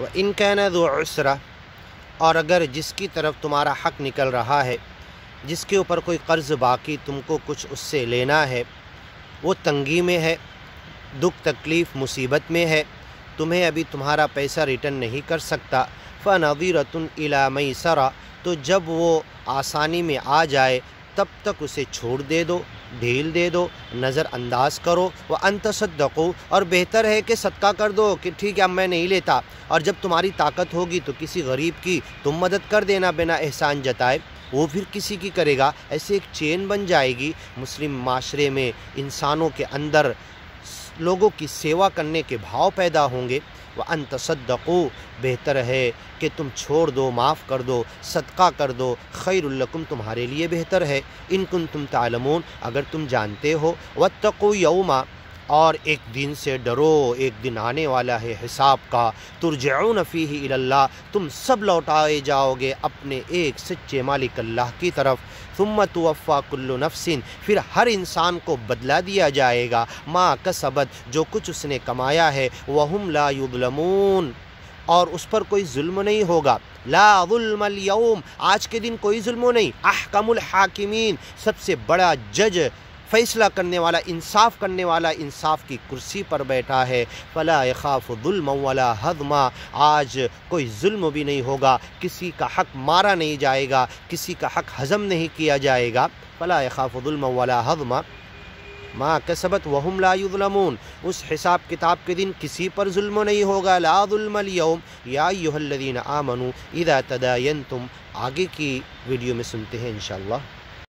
وَإِنْ كَانَ ذُو عُسْرَةٍ، اور اگر جس کی طرف تمہارا حق نکل رہا ہے، جس کے اوپر کوئی قرض باقی تم کو کچھ اس سے لینا ہے، وہ تنگی میں ہے، دکھ تکلیف مصیبت میں ہے، تمہیں ابھی تمہارا پیسہ ریٹرن نہیں کر سکتا، فَنَظِرَةٌ إِلَىٰ مَيْسَرَةٍ، تو جب وہ آسانی میں آ جائے تب تک اسے چھوڑ دے دو، ڈھیل دے دو، نظر انداز کرو، وَأَن تَصَدَّقُوا، اور بہتر ہے کہ صدقہ کر دو کہ ٹھیک ہے اب میں نہیں لیتا، اور جب تمہاری طاقت ہوگی تو کسی غریب کی تم مدد کر دینا بنا احسان جتائے، وہ پھر کسی کی کرے گا، ایسے ایک چین بن جائے گی مسلم معاشرے میں، انسانوں کے اندر لوگوں کی سیوا کرنے کے بھاؤ پیدا ہوں گے۔ وَأَن تَصَدَّقُوا، بہتر ہے کہ تم چھوڑ دو، معاف کر دو، صدقہ کر دو، خیر لکم، تمہارے لیے بہتر ہے، ان کنتم تعلمون، اگر تم جانتے ہو۔ وَاتَّقُوا یوما، اور ایک دن سے ڈرو، ایک دن آنے والا ہے حساب کا، ترجعون فیہ الی اللہ، تم سب لوٹائے جاؤ گے اپنے ایک سچے مالک اللہ کی طرف، ثم توفی کل نفس، پھر ہر انسان کو بدلہ دیا جائے گا، ما کسبت، جو کچھ اس نے کمایا ہے، وہم لا یظلمون، اور اس پر کوئی ظلم نہیں ہوگا۔ لا ظلم اليوم، آج کے دن کوئی ظلم نہیں۔ احکم الحاکمین، سب سے بڑا جج، فیصلہ کرنے والا، انصاف کرنے والا، انصاف کی کرسی پر بیٹھا ہے۔ فلا یخاف ظلما ولا ہضما، آج کوئی ظلم بھی نہیں ہوگا، کسی کا حق مارا نہیں جائے گا، کسی کا حق ہضم نہیں کیا جائے گا۔ فلا یخاف ظلما ولا ہضما ما کسبت وہم لا یظلمون، اس حساب کتاب کے دن کسی پر ظلم نہیں ہوگا۔ لا ظلم اليوم یا ایھا الذین آمنوا اذا تداینتم، آگے کی ویڈیو میں سنتے ہیں انشاءاللہ۔